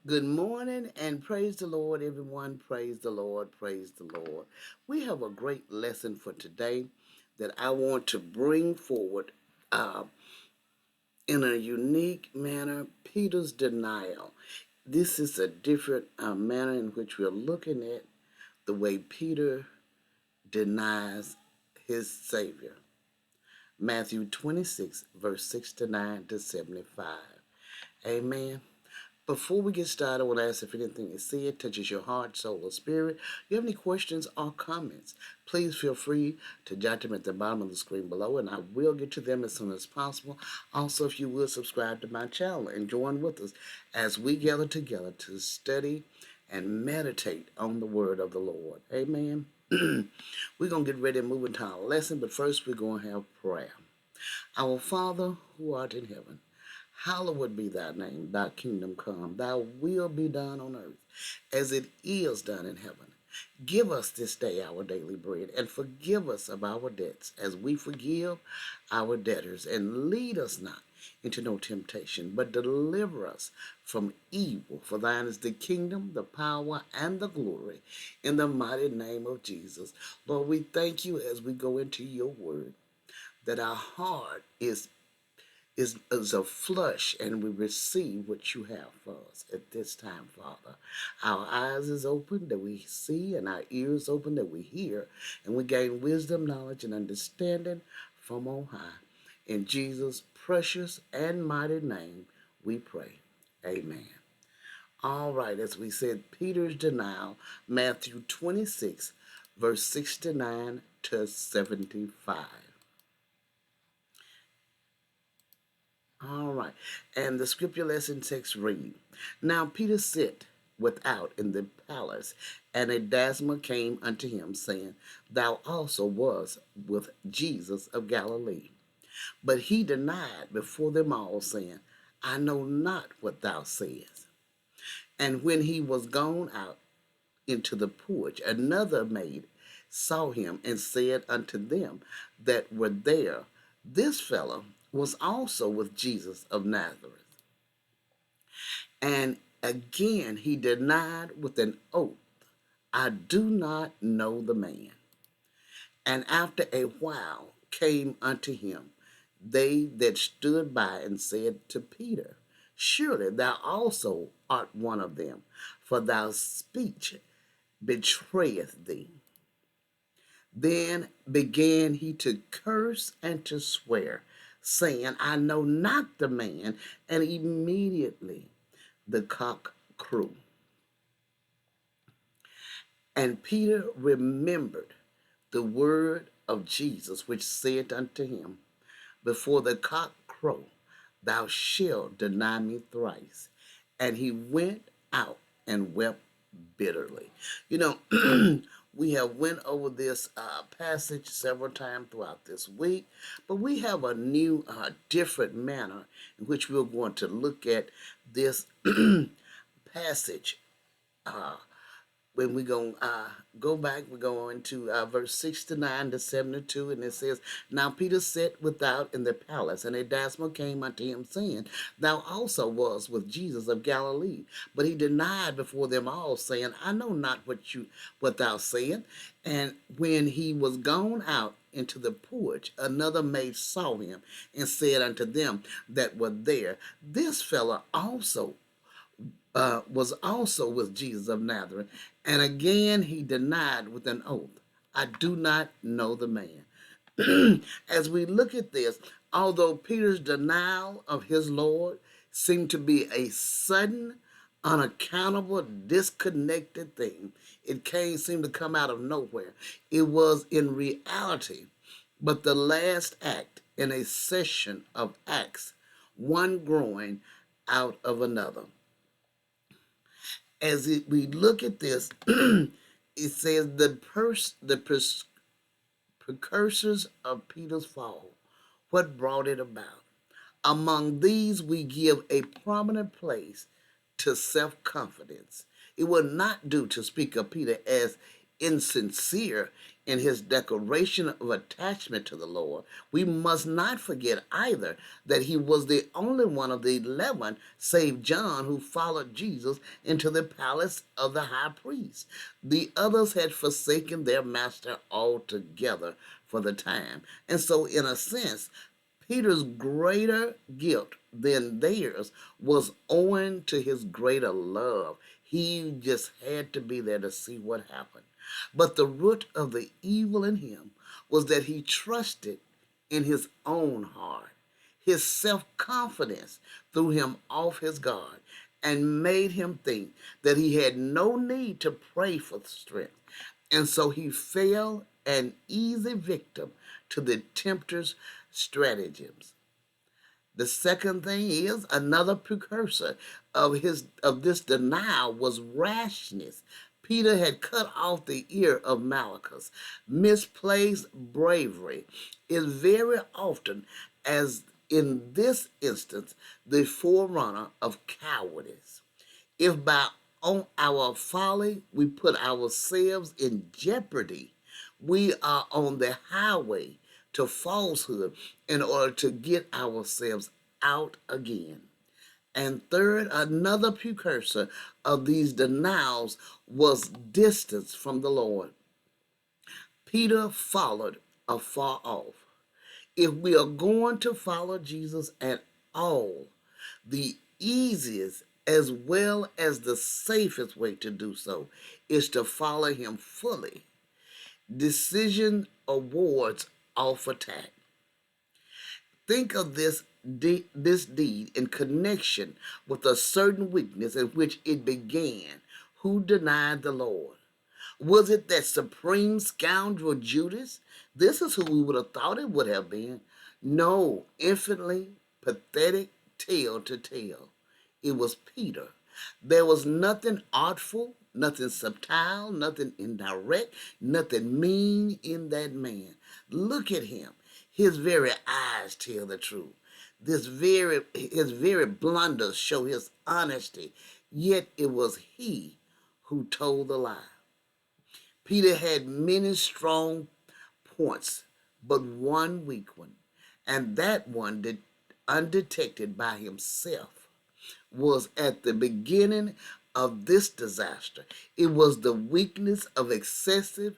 Good morning and praise the Lord, everyone. Praise the Lord. Praise the Lord. We have a great lesson for today that I want to bring forward uh, in a unique manner. Peter's denial. This is a different manner in which we're looking at the way Peter denies his Savior. Matthew 26, verse 69 to 75. Amen. Before we get started, I want to ask if anything is said touches your heart, soul, or spirit. If you have any questions or comments, please feel free to jot them at the bottom of the screen below, and I will get to them as soon as possible. Also, if you will subscribe to my channel and join with us as we gather together to study and meditate on the word of the Lord. Amen. We're going to get ready and move into our lesson, but first we're going to have prayer. Our Father who art in heaven, hallowed be thy name, thy kingdom come, thy will be done on earth as it is done in heaven. Give us this day our daily bread, and forgive us of our debts as we forgive our debtors. And lead us not into no temptation, but deliver us from evil. For thine is the kingdom, the power, and the glory, in the mighty name of Jesus. Lord, we thank you as we go into your word, that our heart is a flush, and we receive what you have for us at this time, Father. Our eyes is open that we see, and our ears open that we hear, and we gain wisdom, knowledge, and understanding from on high. In Jesus' precious and mighty name we pray. Amen. All right, as we said, Peter's denial, Matthew 26, verse 69 to 75. All right. And the scripture lesson text read, Now Peter sat without in the palace, and a damsel came unto him, saying, Thou also was with Jesus of Galilee. But he denied before them all, saying, I know not what thou sayest. And when he was gone out into the porch, another maid saw him and said unto them that were there, This fellow was also with Jesus of Nazareth. And again he denied with an oath, I do not know the man. And after a while came unto him they that stood by and said to Peter, Surely thou also art one of them, for thy speech betrayeth thee. Then began he to curse and to swear, saying, I know not the man. And immediately the cock crew. And Peter remembered the word of Jesus, which said unto him, Before the cock crow, thou shalt deny me thrice. And he went out and wept bitterly. You know, we have went over this passage several times throughout this week, but we have a new, different manner in which we're going to look at this passage. When we're going to go back, we're going to verse 69 to 72, and it says, Now Peter sat without in the palace, and a damsel came unto him, saying, Thou also was with Jesus of Galilee. But he denied before them all, saying, I know not what thou sayest. And when he was gone out into the porch, another maid saw him, and said unto them that were there, This fellow also was also with Jesus of Nazareth. And again he denied with an oath, I do not know the man. As we look at this, although Peter's denial of his Lord seemed to be a sudden, unaccountable, disconnected thing, seemed to come out of nowhere. It was in reality but the last act in a session of acts, one growing out of another. We look at this, it says the precursors of Peter's fall, what brought it about. Among these, we give a prominent place to self-confidence. It will not do to speak of Peter as insincere in his declaration of attachment to the Lord, we must not forget either that he was the only one of the 11, save John, who followed Jesus into the palace of the high priest. The others had forsaken their master altogether for the time. And so, in a sense, Peter's greater gift than theirs was owing to his greater love. He just had to be there to see what happened. But the root of the evil in him was that he trusted in his own heart. His self-confidence threw him off his guard and made him think that he had no need to pray for strength. And so he fell an easy victim to the tempter's stratagems. The second thing is another precursor of this denial was rashness. Peter had cut off the ear of Malchus. Misplaced bravery is very often, as in this instance, the forerunner of cowardice. If by on our folly we put ourselves in jeopardy, we are on the highway to falsehood in order to get ourselves out again. And third, another precursor of these denials was distance from the Lord. Peter followed afar off. If we are going to follow Jesus at all, the easiest as well as the safest way to do so is to follow him fully. Decision awards off attack. Think of this deed in connection with a certain weakness in which it began. Who denied the Lord? Was it that supreme scoundrel Judas? This is who we would have thought it would have been. No, infinitely pathetic tale to tell. It was Peter. There was nothing artful, nothing subtle, nothing indirect, nothing mean in that man. Look at him. His very eyes tell the truth. His very blunders show his honesty. Yet it was he who told the lie. Peter had many strong points, but one weak one, and that one, undetected by himself, was at the beginning of this disaster. It was the weakness of excessive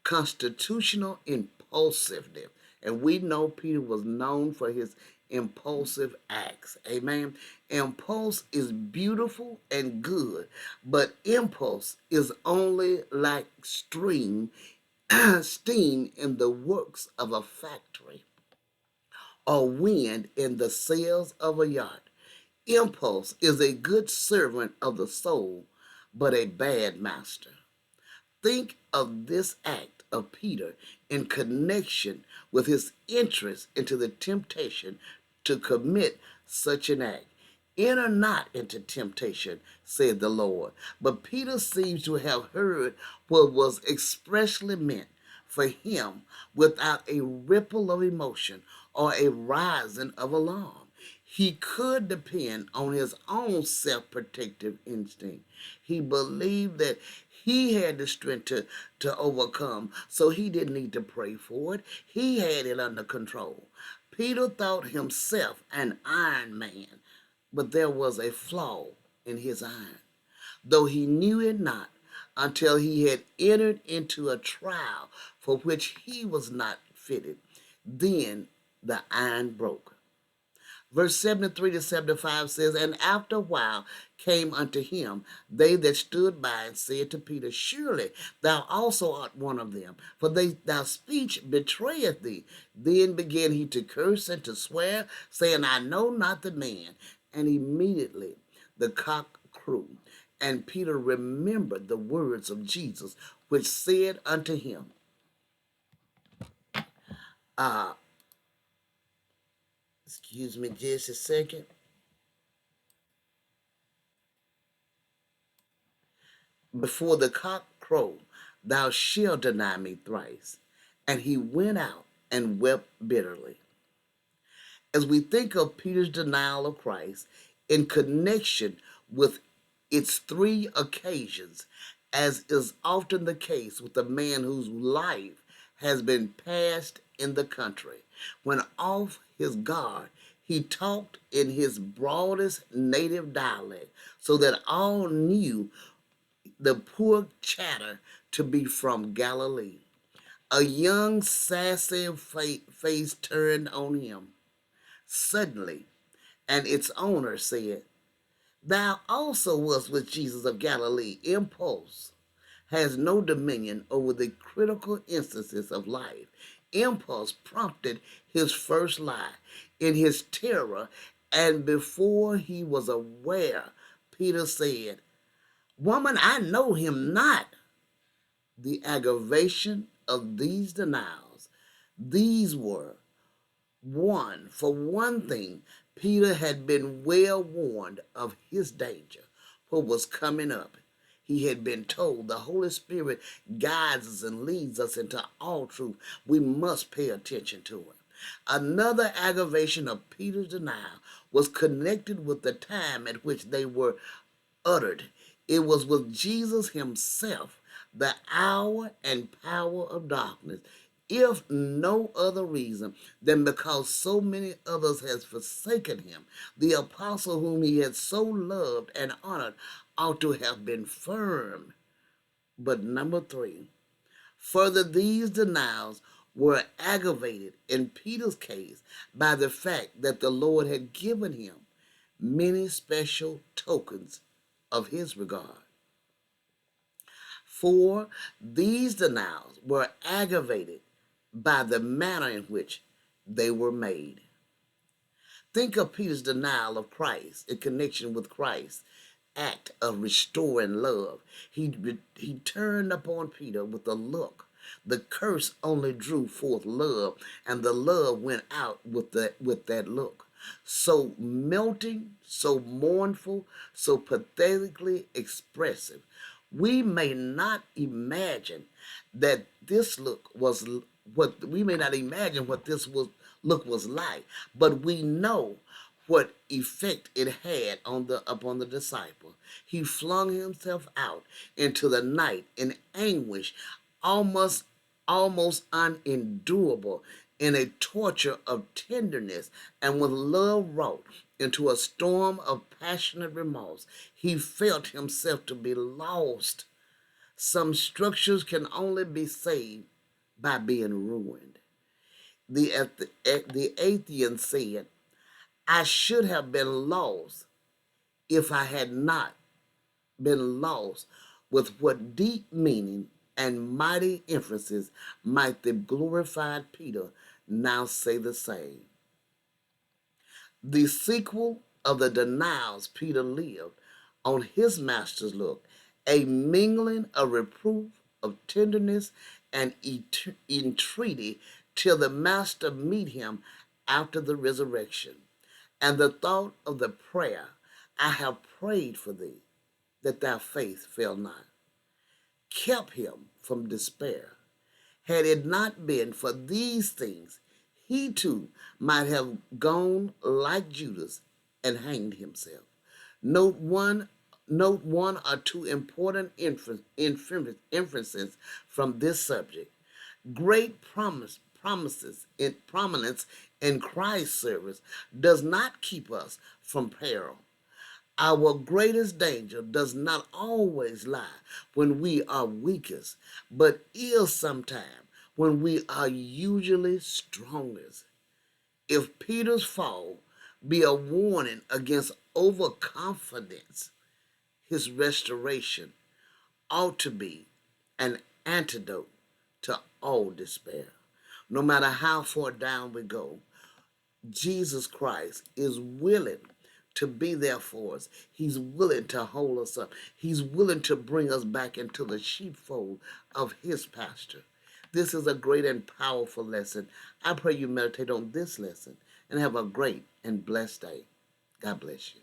constitutional impulsiveness. And we know Peter was known for his impulsive acts. Amen. Impulse is beautiful and good, but impulse is only like steam in the works of a factory or wind in the sails of a yacht. Impulse is a good servant of the soul, but a bad master. Think of this act of Peter in connection with his interest into the temptation to commit such an act. Enter not into temptation, said the Lord. But Peter seems to have heard what was expressly meant for him without a ripple of emotion or a rising of alarm. He could depend on his own self-protective instinct. He believed that he had the strength to overcome, so he didn't need to pray for it. He had it under control. Peter thought himself an iron man, but there was a flaw in his iron, though he knew it not until he had entered into a trial for which he was not fitted. Then the iron broke. Verse 73 to 75 says, And after a while came unto him they that stood by and said to Peter, Surely thou also art one of them, for thy speech betrayeth thee. Then began he to curse and to swear, saying, I know not the man. And immediately the cock crew, and Peter remembered the words of Jesus, which said unto him, excuse me just a second. Before the cock crow, thou shalt deny me thrice. And he went out and wept bitterly. As we think of Peter's denial of Christ in connection with its three occasions, as is often the case with a man whose life has been passed in the country. When off his guard, he talked in his broadest native dialect so that all knew the poor chatter to be from Galilee. A young sassy face turned on him suddenly, and its owner said, "Thou also wast with Jesus of Galilee." Impulse has no dominion over the critical instances of life. Impulse prompted his first lie. In his terror, and before he was aware, Peter said, "Woman, I know him not." The aggravation of these denials, these were: one, for one thing, Peter had been well warned of his danger, what was coming up. He had been told the Holy Spirit guides us and leads us into all truth. We must pay attention to it. Another aggravation of Peter's denial was connected with the time at which they were uttered. It was with Jesus himself, the hour and power of darkness, if no other reason than because so many others has forsaken him. The apostle whom he had so loved and honored ought to have been firm. But number three, further, these denials were aggravated in Peter's case by the fact that the Lord had given him many special tokens of his regard. For these denials were aggravated by the manner in which they were made. Think of Peter's denial of Christ in connection with Christ's act of restoring love. He turned upon Peter with a look. The curse only drew forth love, and the love went out with that look. So melting, so mournful, so pathetically expressive. We may not imagine that this look was what we may not imagine what look was like, but we know what effect it had upon the disciple. He flung himself out into the night in anguish, almost unendurable, in a torture of tenderness, and with love wrought into a storm of passionate remorse. He felt himself to be lost. Some structures can only be saved by being ruined. The atheist said, "I should have been lost if I had not been lost," with what deep meaning and mighty emphasis might the glorified Peter now say the same. The sequel of the denials Peter lived on his master's look, a mingling of reproof, of tenderness, and entreaty till the master meet him after the resurrection. And the thought of the prayer, "I have prayed for thee, that thy faith fail not," kept him from despair. Had it not been for these things, he too might have gone like Judas and hanged himself. Note one, note one or two important inferences from this subject. Great promises in prominence in Christ's service does not keep us from peril. Our greatest danger does not always lie when we are weakest, but is sometimes when we are usually strongest. If Peter's fall be a warning against overconfidence, his restoration ought to be an antidote to all despair. No matter how far down we go, Jesus Christ is willing to be there for us. He's willing to hold us up. He's willing to bring us back into the sheepfold of his pasture. This is a great and powerful lesson. I pray you meditate on this lesson and have a great and blessed day. God bless you.